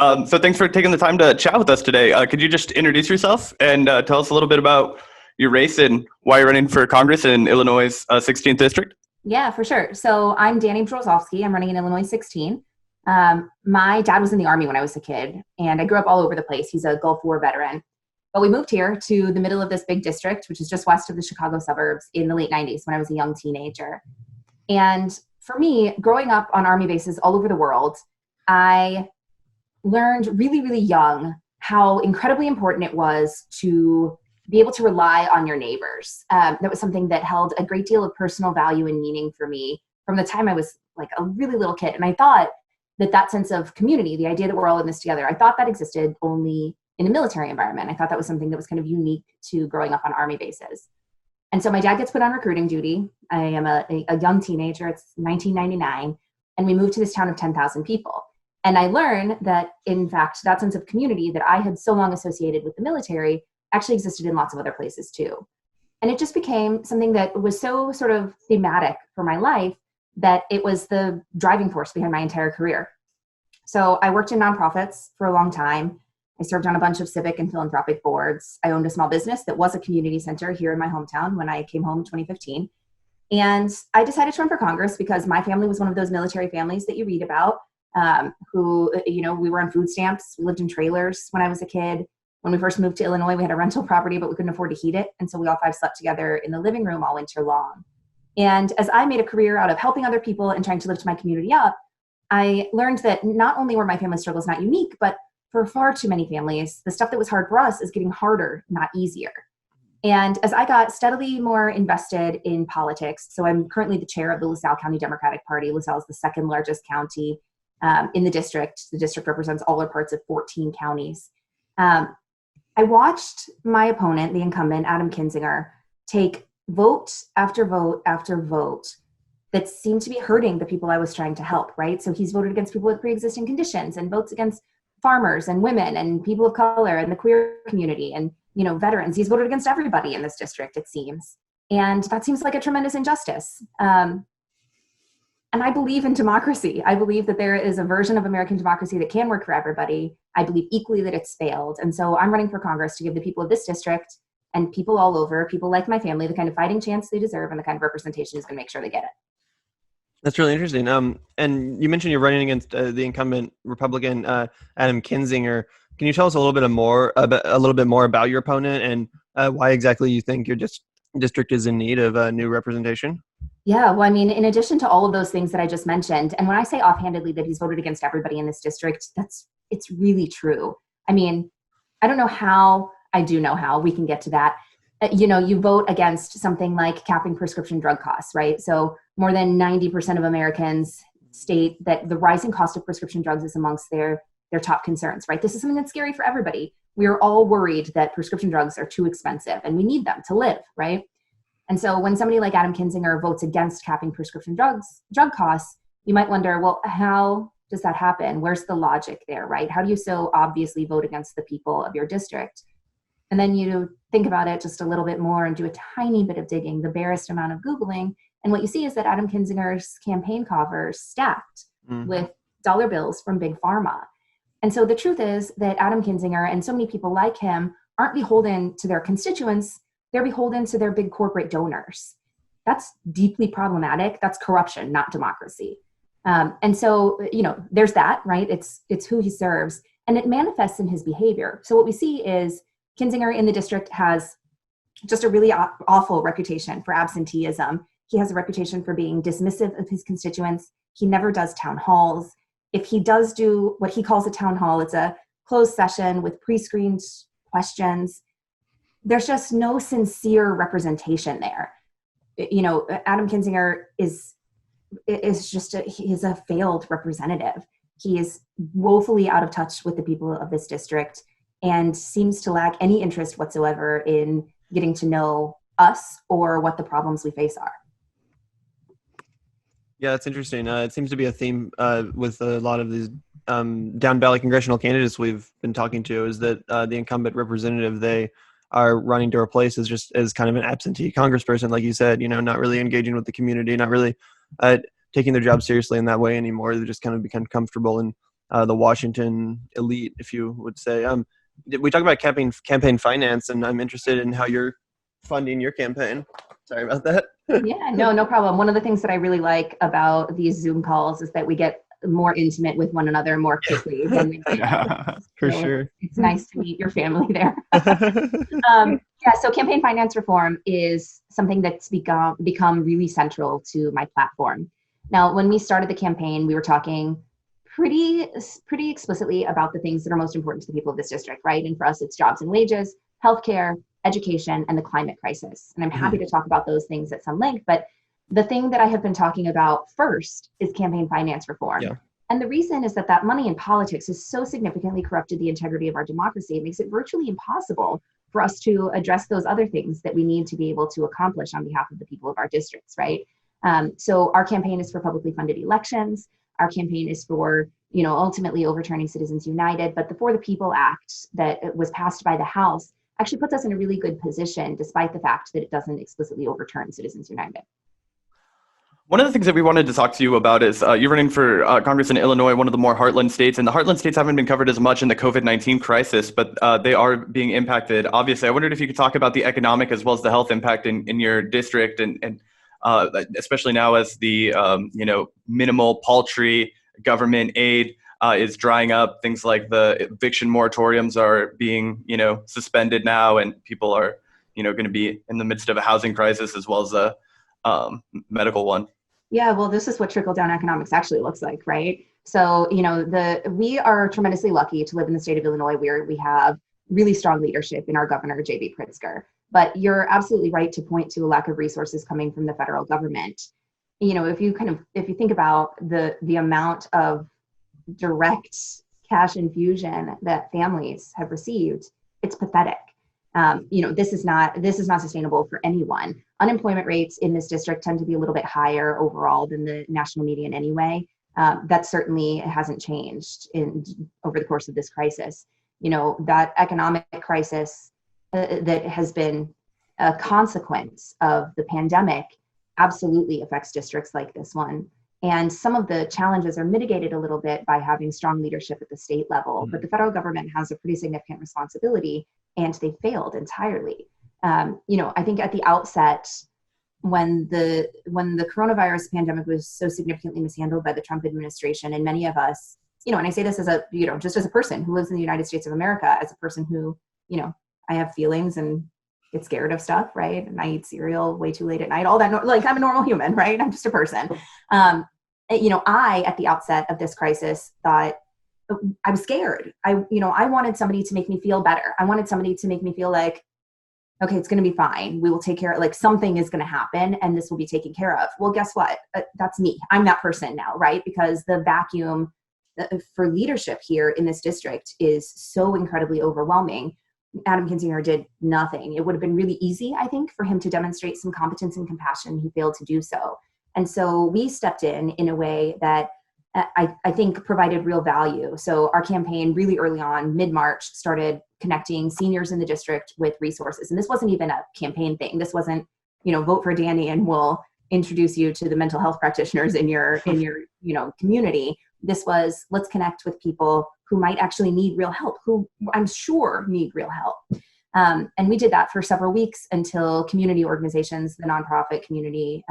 So thanks for taking the time to chat with us today. Could you just introduce yourself and tell us a little bit about your race and why you're running for Congress in Illinois' 16th district? Yeah, for sure. So I'm Dani Brzozowski. I'm running in Illinois 16. My dad was in the Army when I was a kid, and I grew up all over the place. He's a Gulf War veteran. But we moved here to the middle of this big district, which is just west of the Chicago suburbs, in the late 90s when I was a young teenager. And for me, growing up on Army bases all over the world, I learned really, really young how incredibly important it was to be able to rely on your neighbors. That was something that held a great deal of personal value and meaning for me from the time I was like a really little kid. And I thought that sense of community, the idea that we're all in this together, I thought that existed only in a military environment. I thought that was something that was kind of unique to growing up on Army bases. And so my dad gets put on recruiting duty. I am a young teenager. It's 1999. And we moved to this town of 10,000 people. And I learned that, in fact, that sense of community that I had so long associated with the military actually existed in lots of other places too. And it just became something that was so sort of thematic for my life that it was the driving force behind my entire career. So I worked in nonprofits for a long time. I served on a bunch of civic and philanthropic boards. I owned a small business that was a community center here in my hometown when I came home in 2015. And I decided to run for Congress because my family was one of those military families that you read about, who, we were on food stamps. We lived in trailers when I was a kid. When we first moved to Illinois, we had a rental property, but we couldn't afford to heat it. And so we all five slept together in the living room all winter long. And as I made a career out of helping other people and trying to lift my community up, I learned that not only were my family struggles not unique, but for far too many families, the stuff that was hard for us is getting harder, not easier. And as I got steadily more invested in politics, so I'm currently the chair of the LaSalle County Democratic Party. LaSalle is the second largest county in the district. The district represents all or parts of 14 counties. I watched my opponent, the incumbent, Adam Kinzinger, take vote after vote after vote that seemed to be hurting the people I was trying to help, right? So he's voted against people with pre-existing conditions and votes against farmers and women and people of color and the queer community and, veterans. He's voted against everybody in this district, it seems. And that seems like a tremendous injustice. And I believe in democracy. I believe that there is a version of American democracy that can work for everybody. I believe equally that it's failed. And so I'm running for Congress to give the people of this district and people all over, people like my family, the kind of fighting chance they deserve and the kind of representation who's going to make sure they get it. That's really interesting. And you mentioned you're running against the incumbent Republican Adam Kinzinger. Can you tell us a little bit more about your opponent and why exactly you think your district is in need of new representation? Yeah, well, I mean, in addition to all of those things that I just mentioned, and when I say offhandedly that he's voted against everybody in this district, it's really true. I mean, I don't know how. I do know how. We can get to that. You vote against something like capping prescription drug costs, right? So more than 90% of Americans state that the rising cost of prescription drugs is amongst their top concerns, right? This is something that's scary for everybody. We are all worried that prescription drugs are too expensive and we need them to live, right? And so when somebody like Adam Kinzinger votes against capping prescription drug costs, you might wonder, well, how does that happen? Where's the logic there, right? How do you so obviously vote against the people of your district? And then you think about it just a little bit more and do a tiny bit of digging, the barest amount of Googling. And what you see is that Adam Kinzinger's campaign coffers stacked with dollar bills from Big Pharma. And so the truth is that Adam Kinzinger and so many people like him aren't beholden to their constituents. They're beholden to their big corporate donors. That's deeply problematic. That's corruption, not democracy. And so, there's that, right? It's who he serves. And it manifests in his behavior. So what we see is Kinzinger in the district has just a really awful reputation for absenteeism. He has a reputation for being dismissive of his constituents. He never does town halls. If he does do what he calls a town hall, it's a closed session with pre-screened questions. There's just no sincere representation there. Adam Kinzinger is he's a failed representative. He is woefully out of touch with the people of this district and seems to lack any interest whatsoever in getting to know us or what the problems we face are. Yeah, that's interesting. It seems to be a theme with a lot of these down ballot congressional candidates we've been talking to, is that the incumbent representative they are running to replace is just as kind of an absentee congressperson, like you said, not really engaging with the community, not really taking their job seriously in that way anymore. They just kind of become comfortable in the Washington elite, if you would say. We talk about campaign finance, and I'm interested in how you're funding your campaign. Sorry about that. Yeah, no problem. One of the things that I really like about these Zoom calls is that we get more intimate with one another more quickly than we For so sure. It's nice to meet your family there. Yeah, so campaign finance reform is something that's become really central to my platform. Now, when we started the campaign, we were talking pretty explicitly about the things that are most important to the people of this district, right? And for us, it's jobs and wages, healthcare, education, and the climate crisis. And I'm happy to talk about those things at some length, but the thing that I have been talking about first is campaign finance reform. Yeah. And the reason is that money in politics has so significantly corrupted the integrity of our democracy. It makes it virtually impossible for us to address those other things that we need to be able to accomplish on behalf of the people of our districts, right? So our campaign is for publicly funded elections. Our campaign is for, ultimately overturning Citizens United. But the For the People Act that was passed by the House actually puts us in a really good position, despite the fact that it doesn't explicitly overturn Citizens United. One of the things that we wanted to talk to you about is you're running for Congress in Illinois, one of the more heartland states, and the heartland states haven't been covered as much in the COVID-19 crisis, but they are being impacted. Obviously, I wondered if you could talk about the economic as well as the health impact in your district, and especially now as the minimal paltry government aid is drying up. Things like the eviction moratoriums are being suspended now, and people are going to be in the midst of a housing crisis as well as a medical one. Yeah, well, this is what trickle-down economics actually looks like, right? So, we are tremendously lucky to live in the state of Illinois, where we have really strong leadership in our governor, J.B. Pritzker. But you're absolutely right to point to a lack of resources coming from the federal government. If you think about the amount of direct cash infusion that families have received, it's pathetic. This is not sustainable for anyone. Unemployment rates in this district tend to be a little bit higher overall than the national median anyway. That certainly hasn't changed over the course of this crisis. That economic crisis that has been a consequence of the pandemic absolutely affects districts like this one. And some of the challenges are mitigated a little bit by having strong leadership at the state level, but the federal government has a pretty significant responsibility, and they failed entirely. I think at the outset, when the coronavirus pandemic was so significantly mishandled by the Trump administration, and many of us, and I say this as just as a person who lives in the United States of America, as a person who, I have feelings and get scared of stuff, right? And I eat cereal way too late at night, all that, I'm a normal human, right? I'm just a person. I, at the outset of this crisis, thought I was scared. I wanted somebody to make me feel better. I wanted somebody to make me feel like, okay, it's going to be fine. We will take care of, something is going to happen and this will be taken care of. Well, guess what? That's me. I'm that person now, right? Because the vacuum for leadership here in this district is so incredibly overwhelming. Adam Kinzinger did nothing. It would have been really easy, I think, for him to demonstrate some competence and compassion. He failed to do so. And so we stepped in a way that I think provided real value. So our campaign really early on, mid-March, started connecting seniors in the district with resources. And this wasn't even a campaign thing. This wasn't, vote for Dani and we'll introduce you to the mental health practitioners in your community. This was, let's connect with people who might actually need real help, who I'm sure need real help. And we did that for several weeks until community organizations, the nonprofit community,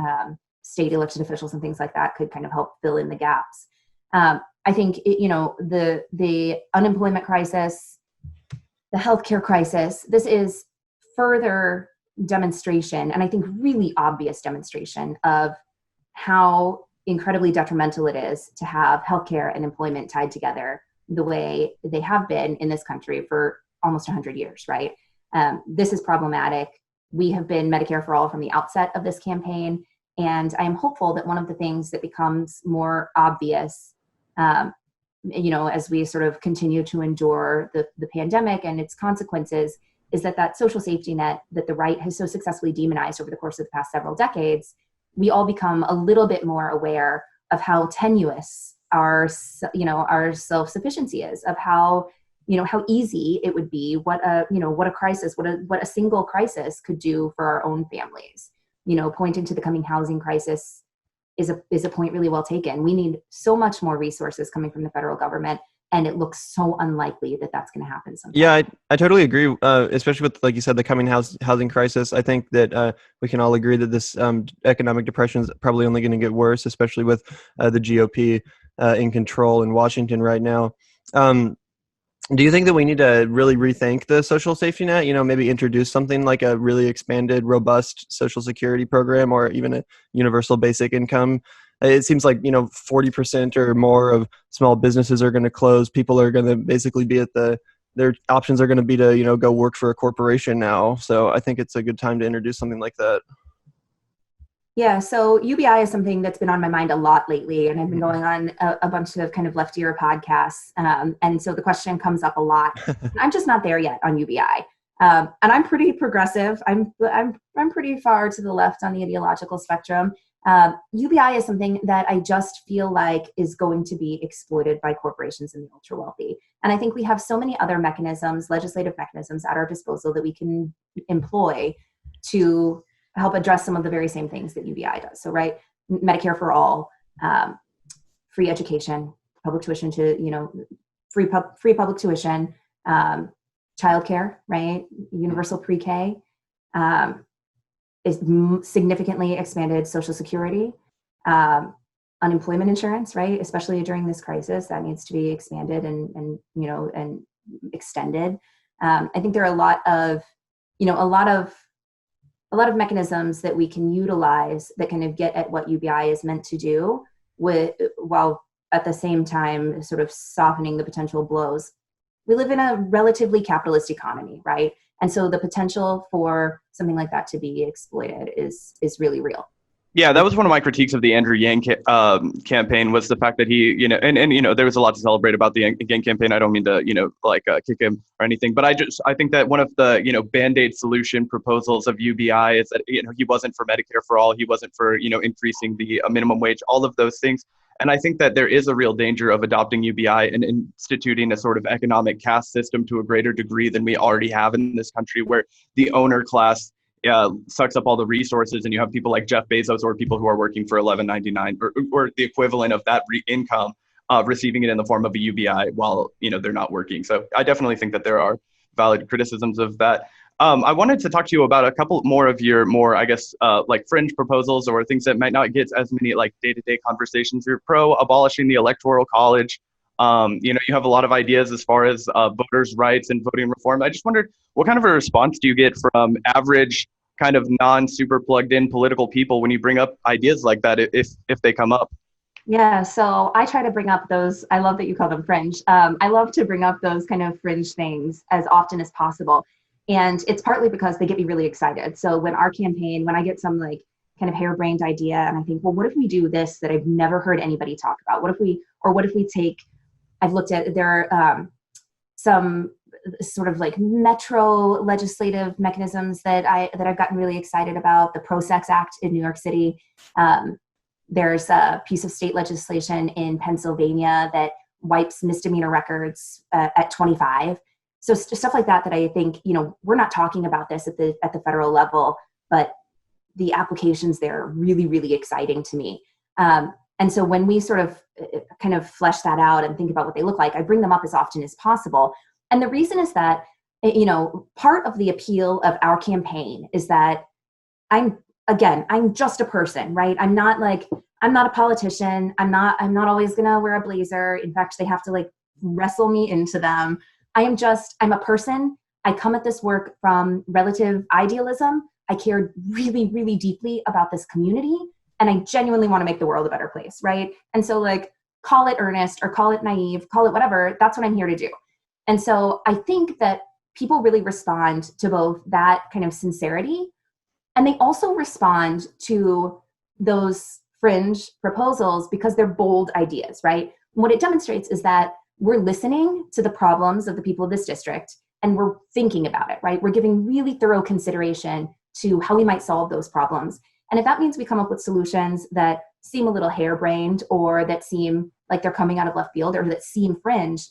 state elected officials and things like that could kind of help fill in the gaps. I think, the unemployment crisis, the healthcare crisis, this is further demonstration, and I think really obvious demonstration of how incredibly detrimental it is to have healthcare and employment tied together the way they have been in this country for almost 100 years, right? This is problematic. We have been Medicare for All from the outset of this campaign, and I am hopeful that one of the things that becomes more obvious, as we sort of continue to endure the pandemic and its consequences, is that social safety net that the right has so successfully demonized over the course of the past several decades, we all become a little bit more aware of how tenuous our self-sufficiency is, of how easy it would be, what a single crisis could do for our own families. Pointing to the coming housing crisis, is a point really well taken. We need so much more resources coming from the federal government, and it looks so unlikely that that's going to happen sometime. Yeah, I totally agree, especially with, like you said, the coming housing crisis. I think that we can all agree that this economic depression is probably only going to get worse, especially with the GOP in control in Washington right now. Do you think that we need to really rethink the social safety net? Maybe introduce something like a really expanded, robust Social Security program, or even a universal basic income? It seems like 40% or more of small businesses are going to close. People are going to basically be their options are going to be to go work for a corporation now. So I think it's a good time to introduce something like that. Yeah, so UBI is something that's been on my mind a lot lately, and I've been going on a bunch of kind of left ear podcasts, and so the question comes up a lot. I'm just not there yet on UBI, and I'm pretty progressive. I'm pretty far to the left on the ideological spectrum. UBI is something that I just feel like is going to be exploited by corporations and the ultra wealthy, and I think we have so many other mechanisms, legislative mechanisms, at our disposal that we can employ to help address some of the very same things that UBI does. So, right, Medicare for all, free education, public tuition free public tuition, childcare, right, universal pre-K, is significantly expanded Social Security, unemployment insurance, right, especially during this crisis, that needs to be expanded and extended. I think there are a lot of mechanisms that we can utilize that kind of get at what UBI is meant to do, while at the same time sort of softening the potential blows. We live in a relatively capitalist economy, right? And so the potential for something like that to be exploited is really real. Yeah, that was one of my critiques of the Andrew Yang campaign, was the fact that he, and there was a lot to celebrate about the Yang campaign. I don't mean to, kick him or anything, but I think that one of the, Band-Aid solution proposals of UBI is that, he wasn't for Medicare for all, he wasn't for, increasing the minimum wage, all of those things. And I think that there is a real danger of adopting UBI and instituting a sort of economic caste system to a greater degree than we already have in this country, where the owner class sucks up all the resources, and you have people like Jeff Bezos or people who are working for $11.99 or the equivalent of that income, receiving it in the form of a UBI while they're not working. So I definitely think that there are valid criticisms of that. I wanted to talk to you about a couple more of your like fringe proposals, or things that might not get as many like day-to-day conversations. You're pro abolishing the Electoral College. You have a lot of ideas as far as voters' rights and voting reform. I just wondered, what kind of a response do you get from average kind of non-super plugged in political people when you bring up ideas like that, if they come up? Yeah, so I try to bring up those, I love that you call them fringe. I love to bring up those kind of fringe things as often as possible. And it's partly because they get me really excited. So when I get some like kind of harebrained idea and I think, well, what if we do this that I've never heard anybody talk about? What if we take, I've looked at, there are some sort of like metro legislative mechanisms that I've gotten really excited about. The Pro-Sex Act in New York City. There's a piece of state legislation in Pennsylvania that wipes misdemeanor records at 25. So stuff like that I think, we're not talking about this at the federal level, but the applications there are really, really exciting to me. And so when we sort of kind of flesh that out and think about what they look like, I bring them up as often as possible. And the reason is that, part of the appeal of our campaign is that I'm just a person, right? I'm not a politician. I'm not always going to wear a blazer. In fact, they have to like wrestle me into them. I'm a person. I come at this work from relative idealism. I care really, really deeply about this community. And I genuinely want to make the world a better place, right? And so like, call it earnest or call it naive, call it whatever, that's what I'm here to do. And so I think that people really respond to both that kind of sincerity, and they also respond to those fringe proposals because they're bold ideas, right? And what it demonstrates is that we're listening to the problems of the people of this district and we're thinking about it, right? We're giving really thorough consideration to how we might solve those problems. And if that means we come up with solutions that seem a little harebrained or that seem like they're coming out of left field or that seem fringe,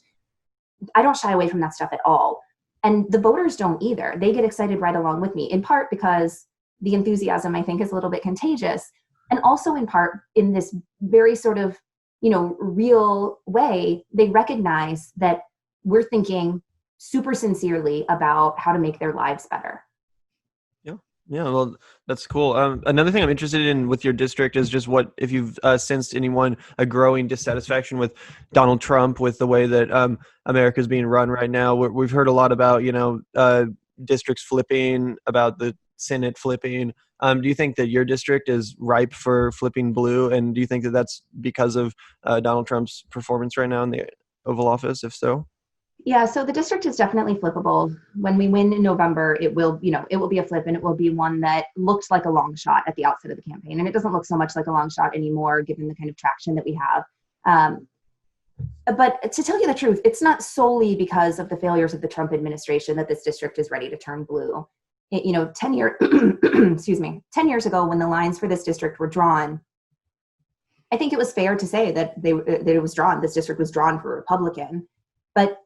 I don't shy away from that stuff at all. And the voters don't either. They get excited right along with me, in part because the enthusiasm, I think, is a little bit contagious. And also in part in this very sort of, real way, they recognize that we're thinking super sincerely about how to make their lives better. Yeah, well, that's cool. Another thing I'm interested in with your district is just what, if you've sensed a growing dissatisfaction with Donald Trump, with the way that America is being run right now. We've heard a lot about, districts flipping, about the Senate flipping. Do you think that your district is ripe for flipping blue? And do you think that that's because of Donald Trump's performance right now in the Oval Office? If so? Yeah, so the district is definitely flippable. When we win in November, it will be a flip, and it will be one that looked like a long shot at the outset of the campaign. And it doesn't look so much like a long shot anymore, given the kind of traction that we have. But to tell you the truth, it's not solely because of the failures of the Trump administration that this district is ready to turn blue. 10 years ago, when the lines for this district were drawn, I think it was fair to say that this district was drawn for a Republican. But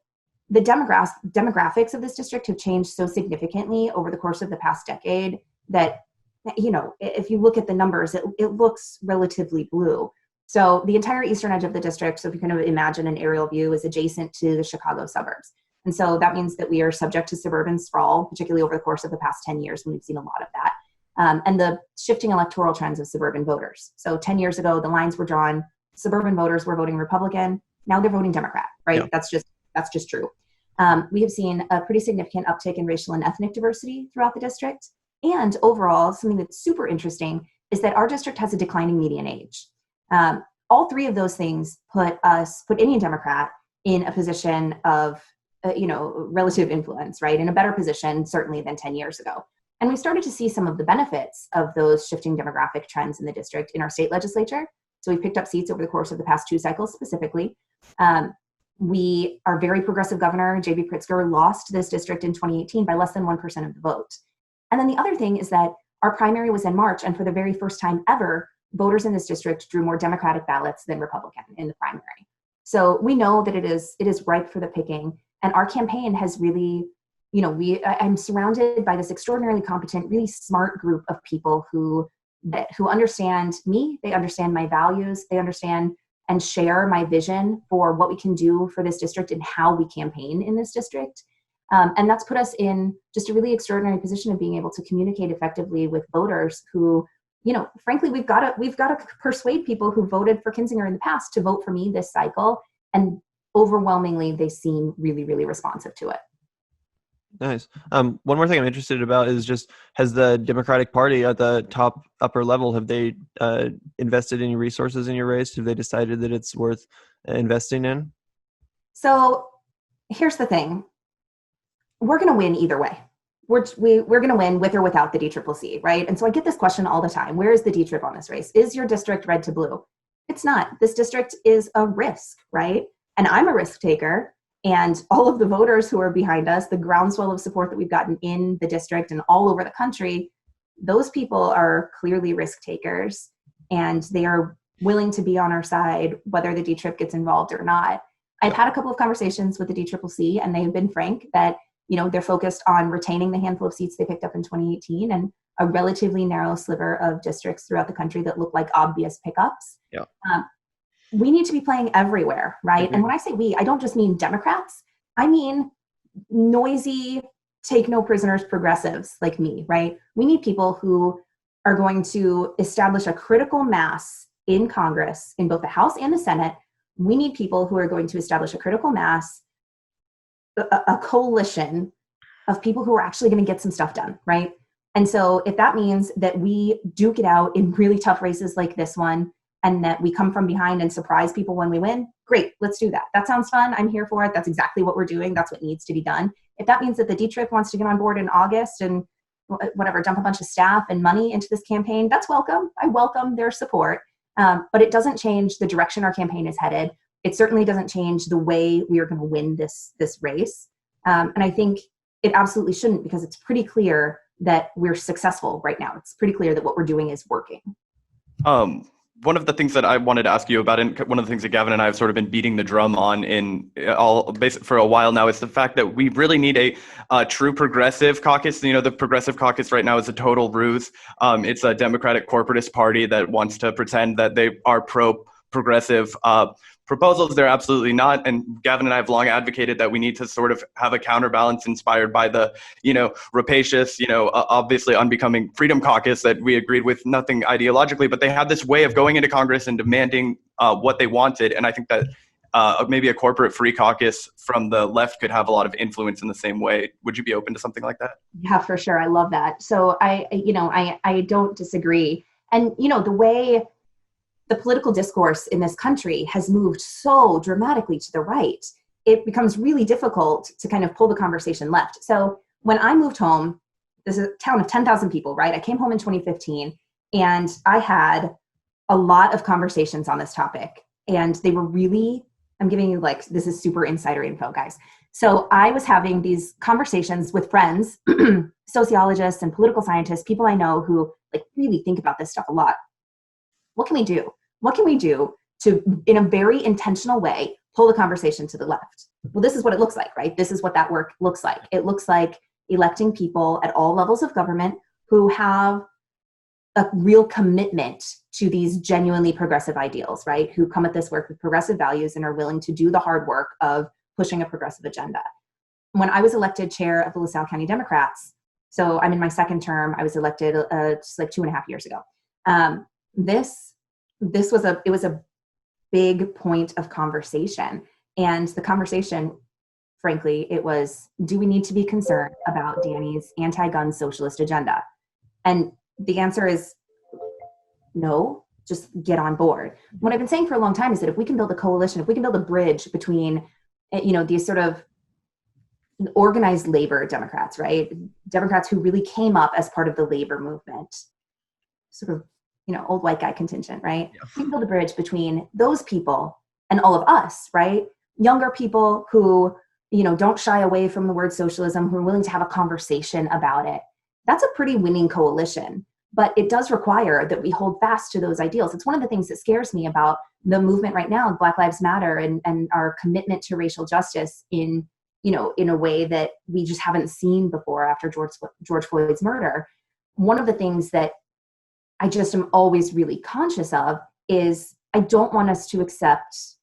the demographics of this district have changed so significantly over the course of the past decade that, if you look at the numbers, it looks relatively blue. So the entire eastern edge of the district, so if you kind of imagine an aerial view, is adjacent to the Chicago suburbs. And so that means that we are subject to suburban sprawl, particularly over the course of the past 10 years when we've seen a lot of that. And the shifting electoral trends of suburban voters. So 10 years ago, the lines were drawn, suburban voters were voting Republican. Now they're voting Democrat, right? Yeah. That's just true. We have seen a pretty significant uptick in racial and ethnic diversity throughout the district. And overall, something that's super interesting is that our district has a declining median age. All three of those things put any Democrat in a position of, relative influence, right? In a better position, certainly, than 10 years ago. And we started to see some of the benefits of those shifting demographic trends in the district in our state legislature. So we picked up seats over the course of the past 2 cycles specifically. Our very progressive governor, J.B. Pritzker, lost this district in 2018 by less than 1% of the vote. And then the other thing is that our primary was in March, and for the very first time ever, voters in this district drew more Democratic ballots than Republican in the primary. So we know that it is ripe for the picking, and our campaign has really, I'm surrounded by this extraordinarily competent, really smart group of people who understand me, they understand my values, they understand and share my vision for what we can do for this district and how we campaign in this district. And that's put us in just a really extraordinary position of being able to communicate effectively with voters who, frankly, we've got to persuade people who voted for Kinzinger in the past to vote for me this cycle. And overwhelmingly, they seem really, really responsive to it. Nice. One more thing I'm interested about is just, has the Democratic Party at the upper level, have they invested any resources in your race? Have they decided that it's worth investing in? So here's the thing. We're going to win either way. We're going to win with or without the DCCC, right? And so I get this question all the time. Where is the DTrip on this race? Is your district red to blue? It's not. This district is a risk, right? And I'm a risk taker. And all of the voters who are behind us, the groundswell of support that we've gotten in the district and all over the country, those people are clearly risk takers, and they are willing to be on our side, whether the DTrip gets involved or not. I've had a couple of conversations with the DCCC, and they've been frank that, they're focused on retaining the handful of seats they picked up in 2018 and a relatively narrow sliver of districts throughout the country that look like obvious pickups. Yeah. We need to be playing everywhere, right? Mm-hmm. And when I say we, I don't just mean Democrats. I mean noisy, take no prisoners progressives like me, right? We need people who are going to establish a critical mass in Congress, in both the House and the Senate. We need people who are going to establish a critical mass, a coalition of people who are actually going to get some stuff done, right? And so if that means that we duke it out in really tough races like this one, and that we come from behind and surprise people when we win, great, let's do that. That sounds fun. I'm here for it. That's exactly what we're doing. That's what needs to be done. If that means that the DTrip wants to get on board in August and dump a bunch of staff and money into this campaign, that's welcome. I welcome their support. But it doesn't change the direction our campaign is headed. It certainly doesn't change the way we are going to win this race. And I think it absolutely shouldn't, because it's pretty clear that we're successful right now. It's pretty clear that what we're doing is working. one of the things that I wanted to ask you about, and one of the things that Gavin and I have sort of been beating the drum on for a while now, is the fact that we really need a true progressive caucus. The progressive caucus right now is a total ruse. It's a Democratic corporatist party that wants to pretend that they are pro-progressive proposals. They're absolutely not. And Gavin and I have long advocated that we need to sort of have a counterbalance inspired by the, rapacious, obviously unbecoming Freedom Caucus that we agreed with nothing ideologically, but they had this way of going into Congress and demanding what they wanted. And I think that maybe a corporate free caucus from the left could have a lot of influence in the same way. Would you be open to something like that? Yeah, for sure. I love that. So I don't disagree. And, the way the political discourse in this country has moved so dramatically to the right, it becomes really difficult to kind of pull the conversation left. So when I moved home, this is a town of 10,000 people, right? I came home in 2015 and I had a lot of conversations on this topic, and they were really, I'm giving you this is super insider info, guys. So I was having these conversations with friends, sociologists and political scientists, people I know who really think about this stuff a lot. What can we do? What can we do to, in a very intentional way, pull the conversation to the left? Well, this is what it looks like, right? This is what that work looks like. It looks like electing people at all levels of government who have a real commitment to these genuinely progressive ideals, right? Who come at this work with progressive values and are willing to do the hard work of pushing a progressive agenda. When I was elected chair of the LaSalle County Democrats, so I'm in my second term, I was elected just 2.5 years ago. It was a big point of conversation. And the conversation, frankly, it was, do we need to be concerned about Dani's anti-gun socialist agenda? And the answer is no, just get on board. What I've been saying for a long time is that if we can build a coalition, if we can build a bridge between, these sort of organized labor Democrats, right? Democrats who really came up as part of the labor movement, sort of, old white guy contingent, right? Yeah. We can build a bridge between those people and all of us, right? Younger people who, don't shy away from the word socialism, who are willing to have a conversation about it. That's a pretty winning coalition, but it does require that we hold fast to those ideals. It's one of the things that scares me about the movement right now, Black Lives Matter, and our commitment to racial justice in a way that we just haven't seen before after George Floyd's murder. One of the things that I just am always really conscious of is I don't want us to accept,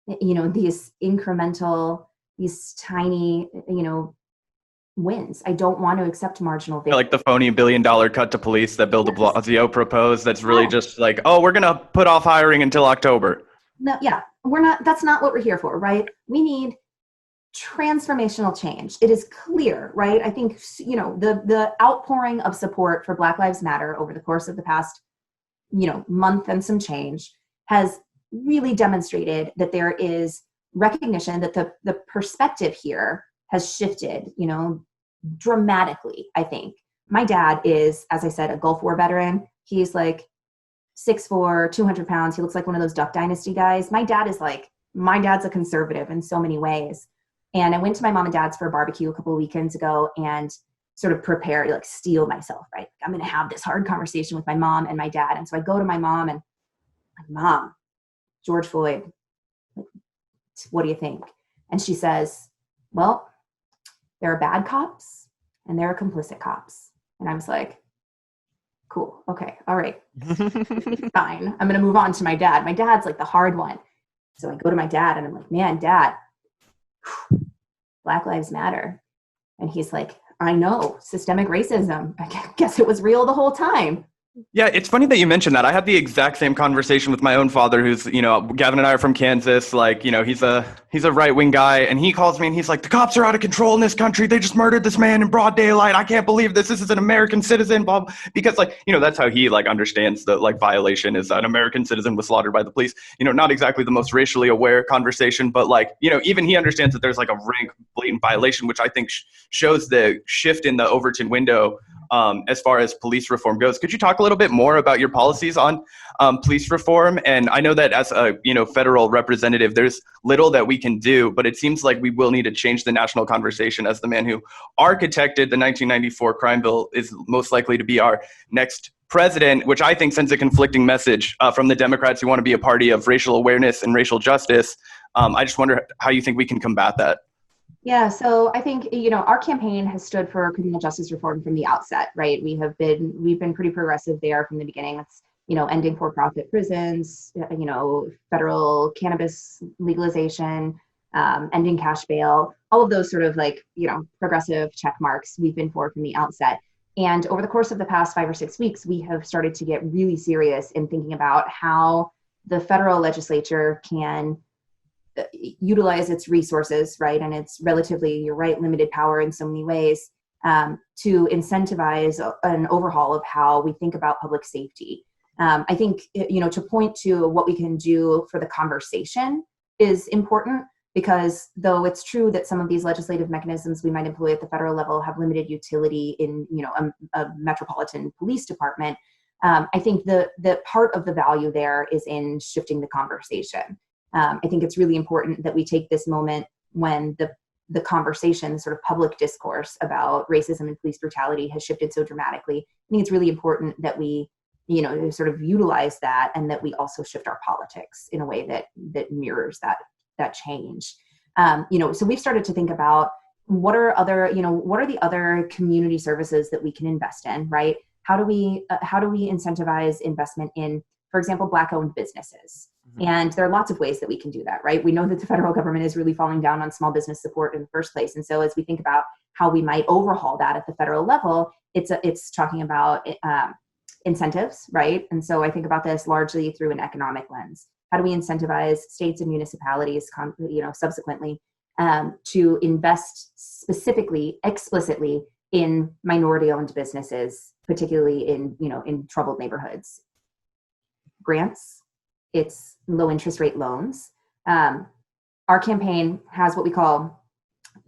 these incremental, these tiny, wins. I don't want to accept marginal victory. Like the phony $1 billion cut to police that Bill de Blasio proposed. That's really just we're going to put off hiring until October. No, yeah, that's not what we're here for, right? We need transformational change. It is clear, right? I think, the outpouring of support for Black Lives Matter over the course of the past, month and some change has really demonstrated that there is recognition that the perspective here has shifted, dramatically, I think. My dad is, as I said, a Gulf War veteran. He's 6'4", 200 pounds. He looks like one of those Duck Dynasty guys. My dad's a conservative in so many ways. And I went to my mom and dad's for a barbecue a couple of weekends ago and sort of prepare to steel myself, right? I'm going to have this hard conversation with my mom and my dad. And so I go to my mom and Mom, George Floyd, what do you think? And she says, well, there are bad cops and there are complicit cops. And I was like, cool. Okay. All right. Fine. I'm going to move on to my dad. My dad's the hard one. So I go to my dad and I'm like, man, Dad, Black Lives Matter. And he's like, I know, systemic racism. I guess it was real the whole time. Yeah, it's funny that you mentioned that. I had the exact same conversation with my own father, who's, Gavin and I are from Kansas. He's a right-wing guy, and he calls me and he's like, the cops are out of control in this country. They just murdered this man in broad daylight. I can't believe this. This is an American citizen, Bob. Because that's how he understands the violation is an American citizen was slaughtered by the police. Not exactly the most racially aware conversation, but even he understands that there's a rank, blatant violation, which I think shows the shift in the Overton window as far as police reform goes. Could you talk a little bit more about your policies on police reform? And I know that as a federal representative, there's little that we can do, but it seems like we will need to change the national conversation, as the man who architected the 1994 crime bill is most likely to be our next president, which I think sends a conflicting message from the Democrats who want to be a party of racial awareness and racial justice. I just wonder how you think we can combat that. Yeah, so I think, our campaign has stood for criminal justice reform from the outset, right? We've been pretty progressive there from the beginning. It's, ending for-profit prisons, federal cannabis legalization, ending cash bail, all of those sort of progressive check marks we've been for from the outset. And over the course of the past 5 or 6 weeks, we have started to get really serious in thinking about how the federal legislature can utilize its resources, right? And it's relatively, you're right, limited power in so many ways, to incentivize an overhaul of how we think about public safety. I think, to point to what we can do for the conversation is important, because though it's true that some of these legislative mechanisms we might employ at the federal level have limited utility in, a metropolitan police department, I think the part of the value there is in shifting the conversation. I think it's really important that we take this moment when the conversation, the sort of public discourse about racism and police brutality has shifted so dramatically. I think it's really important that we, sort of utilize that, and that we also shift our politics in a way that mirrors that change. So we've started to think about what are the other community services that we can invest in, right? How do we incentivize investment in, for example, Black-owned businesses? And there are lots of ways that we can do that, right? We know that the federal government is really falling down on small business support in the first place. And so as we think about how we might overhaul that at the federal level, it's talking about incentives, right? And so I think about this largely through an economic lens. How do we incentivize states and municipalities, subsequently, to invest specifically, explicitly in minority-owned businesses, particularly in troubled neighborhoods? Grants. It's low interest rate loans. Our campaign has what we call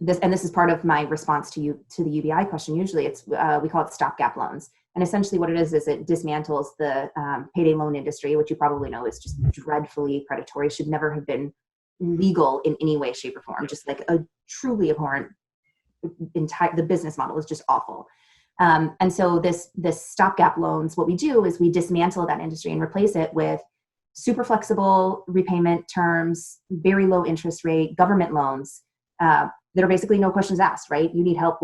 this, and this is part of my response to the UBI question. Usually we call it stopgap loans. And essentially what it is it dismantles the payday loan industry, which you probably know is just dreadfully predatory, should never have been legal in any way, shape, or form. Just like a truly abhorrent, the business model is just awful. And so this stopgap loans, what we do is we dismantle that industry and replace it with super flexible repayment terms, very low interest rate government loans that are basically no questions asked, right? You need help.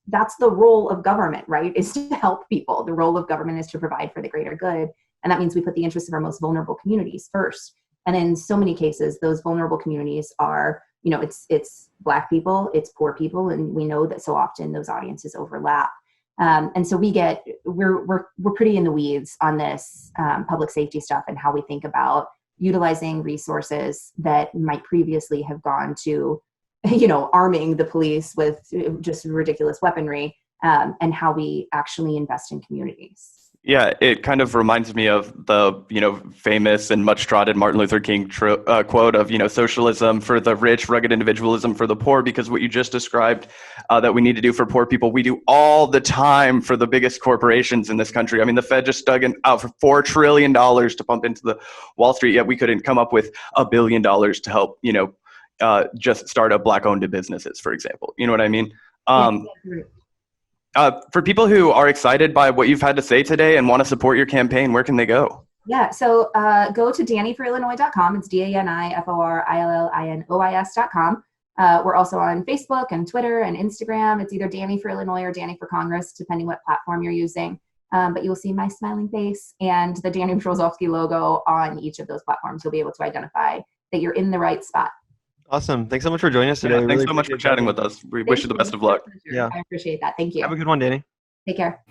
That's the role of government, right? Is to help people. The role of government is to provide for the greater good. And that means we put the interests of our most vulnerable communities first. And in so many cases, those vulnerable communities are, it's Black people, it's poor people. And we know that so often those audiences overlap. And so we're pretty in the weeds on this public safety stuff and how we think about utilizing resources that might previously have gone to, arming the police with just ridiculous weaponry, and how we actually invest in communities. Yeah, it kind of reminds me of the, famous and much trotted Martin Luther King quote of, socialism for the rich, rugged individualism for the poor, because what you just described that we need to do for poor people, we do all the time for the biggest corporations in this country. I mean, the Fed just dug out for $4 trillion to pump into the Wall Street, yet we couldn't come up with $1 billion to help, just start up Black-owned businesses, for example. You know what I mean? For people who are excited by what you've had to say today and want to support your campaign, where can they go? Yeah, so go to DaniForIllinois.com. It's DaniForIllinois.com. We're also on Facebook and Twitter and Instagram. It's either Dani for Illinois or Dani for Congress, depending what platform you're using. But you'll see my smiling face and the Dani Brzozowski logo on each of those platforms. You'll be able to identify that you're in the right spot. Awesome. Thanks so much for joining us today. Yeah, thanks so much for chatting with us. We wish you the best of luck. Yeah. I appreciate that. Thank you. Have a good one, Dani. Take care.